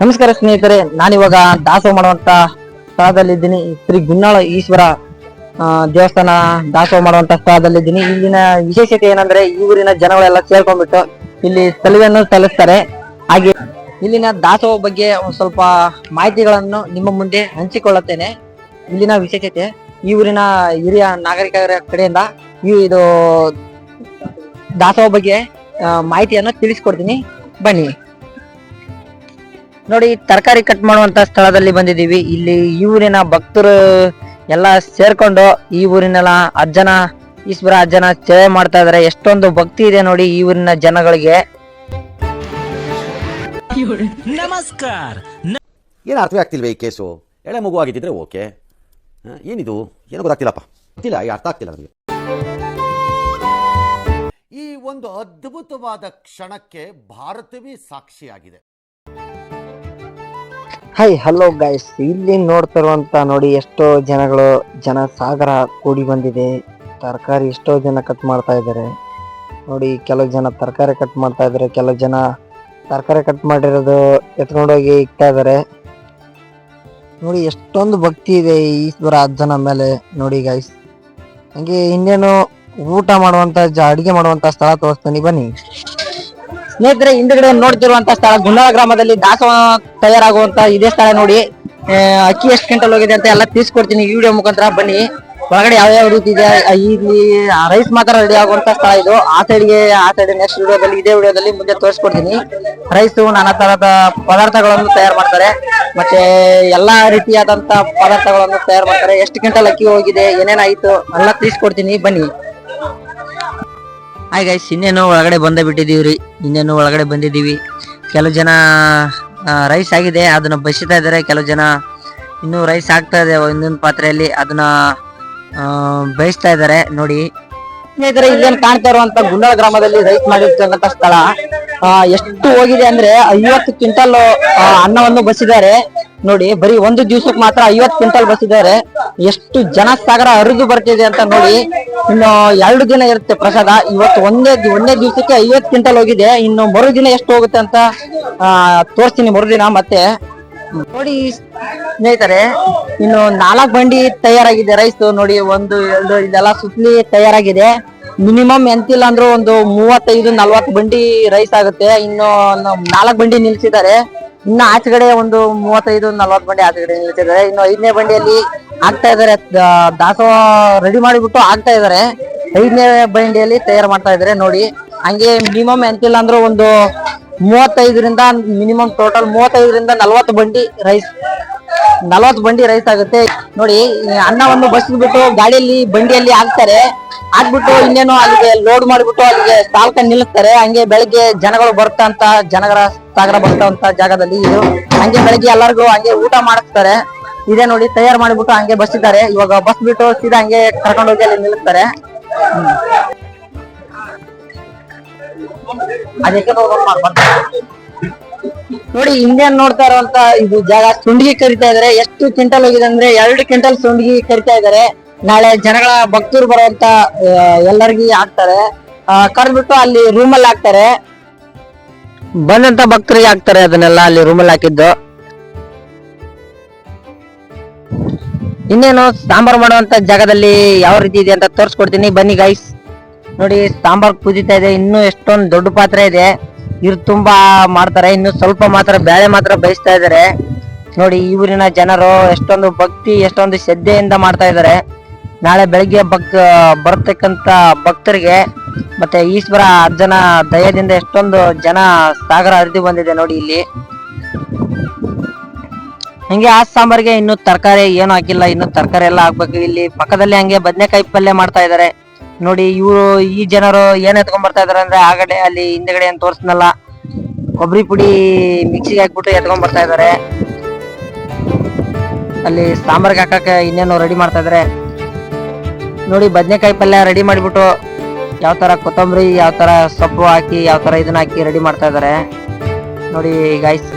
ನಮಸ್ಕಾರ ಸ್ನೇಹಿತರೆ, ನಾನಿವಾಗ ದಾಸೋಹ ಮಾಡುವಂತ ಸ್ಥಳದಲ್ಲಿದ್ದೀನಿ. ಶ್ರೀ ಗುನ್ನಾಳ ಈಶ್ವರ ದೇವಸ್ಥಾನ ದಾಸೋಹ ಮಾಡುವಂತ ಸ್ಥಳದಲ್ಲಿದ್ದೀನಿ. ಇಲ್ಲಿನ ವಿಶೇಷತೆ ಏನಂದ್ರೆ ಈ ಊರಿನ ಜನಗಳೆಲ್ಲ ಸೇರ್ಕೊಂಡ್ಬಿಟ್ಟು ಇಲ್ಲಿ ಸಲಹೆಯನ್ನು ಸಲ್ಲಿಸ್ತಾರೆ. ಹಾಗೆ ಇಲ್ಲಿನ ದಾಸೋಹ ಬಗ್ಗೆ ಒಂದು ಸ್ವಲ್ಪ ಮಾಹಿತಿಗಳನ್ನು ನಿಮ್ಮ ಮುಂದೆ ಹಂಚಿಕೊಳ್ಳುತ್ತೇನೆ. ಇಲ್ಲಿನ ವಿಶೇಷತೆ ಈ ಊರಿನ ಹಿರಿಯ ನಾಗರಿಕರ ಕಡೆಯಿಂದ ಇದು ದಾಸೋಹ ಬಗ್ಗೆ ಮಾಹಿತಿಯನ್ನು ತಿಳಿಸ್ಕೊಡ್ತೀನಿ, ಬನ್ನಿ. ನೋಡಿ, ತರಕಾರಿ ಕಟ್ ಮಾಡುವಂತ ಸ್ಥಳದಲ್ಲಿ ಬಂದಿದ್ದೀವಿ. ಇಲ್ಲಿ ಈ ಊರಿನ ಭಕ್ತರು ಎಲ್ಲ ಸೇರ್ಕೊಂಡು ಈ ಊರಿನೆಲ್ಲ ಈಶ್ವರ ಅಜ್ಜನ ಸೇವೆ ಮಾಡ್ತಾ ಇದಾರೆ. ಎಷ್ಟೊಂದು ಭಕ್ತಿ ಇದೆ ನೋಡಿ ಈ ಊರಿನ ಜನಗಳಿಗೆ. ನಮಸ್ಕಾರ. ಏನು ಅರ್ಥವೇ ಆಗ್ತಿಲ್ವೇ ಈ ಕೇಸು? ಎಳೆ ಮಗು ಆಗಿದ್ದಿದ್ರೆ ಓಕೆ, ಏನಿದು ಏನು ಗೊತ್ತಾಗ್ತಿಲ್ಲಪ್ಪ, ಗೊತ್ತಿಲ್ಲ, ಈ ಅರ್ಥ ಆಗ್ತಿಲ್ಲ ನನಗೆ. ಈ ಒಂದು ಅದ್ಭುತವಾದ ಕ್ಷಣಕ್ಕೆ ಭಾರತವೇ ಸಾಕ್ಷಿಯಾಗಿದೆ. ಹಲೋ ಗೈಸ್, ಇಲ್ಲಿ ನೋಡ್ತಿರುವಂತ ನೋಡಿ ಎಷ್ಟೋ ಜನ ಸಾಗರ ಕೂಡಿ ಬಂದಿದೆ. ತರಕಾರಿ ಎಷ್ಟೋ ಜನ ಕಟ್ ಮಾಡ್ತಾ ಇದ್ದಾರೆ ನೋಡಿ. ಕೆಲವು ಜನ ತರಕಾರಿ ಕಟ್ ಮಾಡ್ತಾ ಇದ್ದಾರೆ, ಕೆಲವು ಜನ ತರಕಾರಿ ಕಟ್ ಮಾಡಿರೋದು ಎತ್ಕೊಂಡೋಗಿ ಇಕ್ತಾ ಇದ್ದಾರೆ ನೋಡಿ. ಎಷ್ಟೊಂದು ಭಕ್ತಿ ಇದೆ ಈ ಈಶ್ವರ ಅಜ್ಜನ ಮೇಲೆ ನೋಡಿ ಗೈಸ್. ಹಂಗೆ ಇನ್ನೇನು ಊಟ ಮಾಡುವಂತ ಅಡಿಗೆ ಮಾಡುವಂತ ಸ್ಥಳ ತೋರಿಸ್ತೀನಿ, ಬನ್ನಿ ಸ್ನೇಹಿತರೆ. ಹಿಂದ್ಗಡೆ ನೋಡ್ತಿರುವಂತ ಸ್ಥಳ ಗುನ್ನಾಳ ಗ್ರಾಮದಲ್ಲಿ ದಾಸೋಹ ತಯಾರಾಗುವಂತ ಇದೇ ಸ್ಥಳ ನೋಡಿ. ಅಕ್ಕಿ ಎಷ್ಟು ಕ್ವಿಂಟಲ್ ಹೋಗಿದೆ ಅಂತ ಎಲ್ಲ ತಿಳಿಸ್ಕೊಡ್ತೀನಿ ಈ ವಿಡಿಯೋ ಮುಖಾಂತರ, ಬನ್ನಿ. ಒಳಗಡೆ ಯಾವ ರೀತಿ ಇದೆ, ಇಲ್ಲಿ ರೈಸ್ ಮಾತ್ರ ರೆಡಿ ಆಗುವಂತ ಸ್ಥಳ ಇದು. ಆ ಸೈಡ್ ನೆಕ್ಸ್ಟ್ ವಿಡಿಯೋದಲ್ಲಿ, ಇದೇ ವಿಡಿಯೋದಲ್ಲಿ ಮುಂದೆ ತೋರಿಸ್ಕೊಡ್ತೀನಿ. ರೈಸ್ ನಾನಾ ತರದ ಪದಾರ್ಥಗಳನ್ನು ತಯಾರು ಮಾಡ್ತಾರೆ, ಮತ್ತೆ ಎಲ್ಲಾ ರೀತಿಯಾದಂತ ಪದಾರ್ಥಗಳನ್ನು ತಯಾರು ಮಾಡ್ತಾರೆ. ಎಷ್ಟು ಕ್ವಿಂಟಲ್ ಅಕ್ಕಿ ಹೋಗಿದೆ, ಏನೇನಾಯ್ತು ಎಲ್ಲ ತಿಳಿಸ್ಕೊಡ್ತೀನಿ, ಬನ್ನಿ. ಹಾಯ್ ಗೈಸ್, ಇನ್ನೇನು ಒಳಗಡೆ ಬಂದಿದ್ದೀವಿ. ಕೆಲವು ಜನ ರೈಸ್ ಆಗಿದೆ, ಅದನ್ನ ಬಸಿತಾ ಇದ್ದಾರೆ. ಕೆಲವು ಜನ ಇನ್ನು ರೈಸ್ ಆಗ್ತಾ ಇದೆ ಇನ್ನೊಂದು ಪಾತ್ರೆಯಲ್ಲಿ, ಅದನ್ನ ಬೇಯಿಸ್ತಾ ಇದ್ದಾರೆ ನೋಡಿ. ಸ್ನೇಹಿತರೆ, ಇಲ್ಲೇನು ಕಾಣ್ತಾ ಇರುವಂತ ಗುನ್ನಾಳ ಗ್ರಾಮದಲ್ಲಿ ರೈಸ್ ಮಾಡಿರ್ತಕ್ಕಂಥ ಸ್ಥಳ ಎಷ್ಟು ಹೋಗಿದೆ ಅಂದ್ರೆ 50 ಕ್ವಿಂಟಲ್ ಅನ್ನವನ್ನು ಬಸಿದ್ದಾರೆ ನೋಡಿ. ಬರೀ ಒಂದು ದಿವಸಕ್ಕೆ ಮಾತ್ರ 50 ಕ್ವಿಂಟಲ್ ಬಸಿದ್ದಾರೆ. ಎಷ್ಟು ಜನ ಸಾಗರ ಹರಿದು ಬರ್ತಿದೆ ಅಂತ ನೋಡಿ. ಇನ್ನು 2 ದಿನ ಇರುತ್ತೆ ಪ್ರಸಾದ. ಇವತ್ತು ಒಂದೇ ದಿವಸಕ್ಕೆ 50 ಕ್ವಿಂಟಲ್ ಹೋಗಿದೆ. ಇನ್ನು ಮರುದಿನ ಎಷ್ಟು ಹೋಗುತ್ತೆ ಅಂತ ತೋರಿಸ್ತೀನಿ, ಮರುದಿನ ಮತ್ತೆ ನೋಡಿ. ಸ್ನೇಹಿತರೆ, ಇನ್ನು 4 ಬಂಡಿ ತಯಾರಾಗಿದೆ ರೈಸ್ ನೋಡಿ. 1 2 ಇದೆಲ್ಲ ಸುತ್ತಲಿ ತಯಾರಾಗಿದೆ. ಮಿನಿಮಮ್ ಎಂತಿಲ್ಲ ಅಂದ್ರೂ ಒಂದು 35-40 ಬಂಡಿ ರೈಸ್ ಆಗುತ್ತೆ. ಇನ್ನು 4 ಬಂಡಿ ನಿಲ್ಸಿದ್ದಾರೆ. ಇನ್ನು ಆಚೆಗಡೆ ಒಂದು 35-40 ಬಂಡಿ ಆಚೆಗಡೆ ನಿಲ್ಸಿದ್ದಾರೆ. ಇನ್ನು 5ನೇ ಬಂಡಿಯಲ್ಲಿ ಆಗ್ತಾ ಇದಾರೆ, ದಾಸೋಹ ರೆಡಿ ಮಾಡಿಬಿಟ್ಟು ಆಗ್ತಾ ಇದಾರೆ. 5ನೇ ಬಂಡಿಯಲ್ಲಿ ತಯಾರು ಮಾಡ್ತಾ ಇದಾರೆ ನೋಡಿ. ಹಂಗೆ ಮಿನಿಮಮ್ ಎಂತಿಲ್ಲ ಅಂದ್ರೂ ಒಂದು 35ರಿಂದ ಮಿನಿಮಮ್ ಟೋಟಲ್ 35ರಿಂದ 40 ಬಂಡಿ ರೈಸ್ 40 ಬಂಡಿ ರೈಸ್ ಆಗುತ್ತೆ ನೋಡಿ. ಅನ್ನವನ್ನು ಬಸಿದ್ಬಿಟ್ಟು ಗಾಡಿಯಲ್ಲಿ ಬಂಡಿಯಲ್ಲಿ ಹಾಕ್ತಾರೆ. ಹಾಕ್ಬಿಟ್ಟು ಇನ್ನೇನು ಅಲ್ಲಿಗೆ ಲೋಡ್ ಮಾಡಿಬಿಟ್ಟು ಅಲ್ಲಿಗೆ ಸಾಲ್ಕ ನಿಲ್ಲಿಸ್ತಾರೆ. ಹಂಗೆ ಬೆಳಗ್ಗೆ ಜನಗಳು ಜನಗಳ ಸಾಗರ ಬರ್ತಂತ ಜಾಗದಲ್ಲಿ ಇದು. ಹಂಗೆ ಬೆಳಗ್ಗೆ ಎಲ್ಲರಿಗೂ ಹಂಗೆ ಊಟ ಮಾಡಿಸ್ತಾರೆ. ಇದೇ ನೋಡಿ, ತಯಾರು ಮಾಡಿಬಿಟ್ಟು ಹಂಗೆ ಬಸಿದ್ದಾರೆ. ಇವಾಗ ಬಸ್ ಬಿಟ್ಟು ಸೀದಾ ಹಂಗೆ ಕರ್ಕೊಂಡು ಹೋಗಿ ಅಲ್ಲಿ ನಿಲ್ಲಿಸ್ತಾರೆ. ಅದಕ್ಕೆ ನೋಡಿ, ಇಂಡಿಯನ್ ನೋಡ್ತಾ ಇರುವಂತ ಇದು ಜಾಗ ಸುಂಡಿಗೆ ಕರಿತಾ ಇದಾರೆ. ಎಷ್ಟು ಕ್ವಿಂಟಲ್ ಹೋಗಿದೆ ಅಂದ್ರೆ 2 ಕ್ವಿಂಟಲ್ ಸುಂಡಿಗೆ ಕರಿತಾ ಇದಾರೆ. ನಾಳೆ ಜನಗಳ ಭಕ್ತರು ಬರುವಂತ ಎಲ್ಲರಿಗೂ ಹಾಕ್ತಾರೆ. ಕರೆದ್ಬಿಟ್ಟು ಅಲ್ಲಿ ರೂಮಲ್ಲಿ ಹಾಕ್ತಾರೆ. ಬಂದಂತ ಭಕ್ತರಿಗೆ ಹಾಕ್ತಾರೆ. ಅದನ್ನೆಲ್ಲ ಅಲ್ಲಿ ರೂಮಲ್ಲಿ ಹಾಕಿದ್ದು. ಇನ್ನೇನು ಸಾಂಬಾರ್ ಮಾಡುವಂತ ಜಾಗದಲ್ಲಿ ಯಾವ ರೀತಿ ಇದೆ ಅಂತ ತೋರಿಸ್ಕೊಡ್ತೀನಿ, ಬನ್ನಿ ಗೈಸ್. ನೋಡಿ, ಸಾಂಬಾರ್ ಕುದೀತಾ ಇದೆ. ಇನ್ನು ಎಷ್ಟೊಂದು ದೊಡ್ಡ ಪಾತ್ರೆ ಇದೆ, ಇವ್ರು ತುಂಬಾ ಮಾಡ್ತಾರೆ. ಇನ್ನು ಸ್ವಲ್ಪ ಮಾತ್ರ ಬೇಳೆ ಮಾತ್ರ ಬೇಯಿಸ್ತಾ ಇದಾರೆ ನೋಡಿ. ಈ ಊರಿನ ಜನರು ಎಷ್ಟೊಂದು ಭಕ್ತಿ, ಎಷ್ಟೊಂದು ಶ್ರದ್ಧೆಯಿಂದ ಮಾಡ್ತಾ ಇದ್ದಾರೆ. ನಾಳೆ ಬೆಳಿಗ್ಗೆ ಬರ್ತಕ್ಕಂತ ಭಕ್ತರಿಗೆ ಮತ್ತೆ ಈಶ್ವರ ಅಜ್ಜನ ದಯದಿಂದ ಎಷ್ಟೊಂದು ಜನ ಸಾಗರ ಹರಿದು ಬಂದಿದೆ ನೋಡಿ. ಇಲ್ಲಿ ಹಂಗೆ ಆ ಸಾಂಬಾರಿಗೆ ಇನ್ನು ತರಕಾರಿ ಏನು ಹಾಕಿಲ್ಲ, ಇನ್ನು ತರಕಾರಿ ಎಲ್ಲ ಹಾಕ್ಬೇಕು. ಇಲ್ಲಿ ಪಕ್ಕದಲ್ಲಿ ಹಂಗೆ ಬದನೆಕಾಯಿ ಪಲ್ಯ ಮಾಡ್ತಾ ಇದಾರೆ ನೋಡಿ. ಈ ಜನರು ಏನ್ ಎತ್ಕೊಂಡ್ ಬರ್ತಾ ಇದಾರೆ ಅಂದ್ರೆ, ಆಗಡೆ ಅಲ್ಲಿ ಹಿಂದೆಗಡೆ ಏನ್ ತೋರಿಸ್ನಲ್ಲ, ಕೊಬ್ಬರಿ ಪುಡಿ ಮಿಕ್ಸಿಗೆ ಹಾಕ್ಬಿಟ್ಟು ಎತ್ಕೊಂಡ್ ಬರ್ತಾ ಇದಾರೆ. ಅಲ್ಲಿ ಸಾಂಬಾರ್ಗೆ ಹಾಕಕ್ಕೆ ಇನ್ನೇನು ರೆಡಿ ಮಾಡ್ತಾ ಇದಾರೆ ನೋಡಿ. ಬದನೆಕಾಯಿ ಪಲ್ಯ ರೆಡಿ ಮಾಡಿಬಿಟ್ಟು ಯಾವ ತರ ಕೊತ್ತಂಬರಿ, ಯಾವ ತರ ಸೊಪ್ಪು ಹಾಕಿ, ಯಾವ ತರ ಇದನ್ನ ಹಾಕಿ ರೆಡಿ ಮಾಡ್ತಾ ಇದಾರೆ ನೋಡಿ ಗೈಸ್.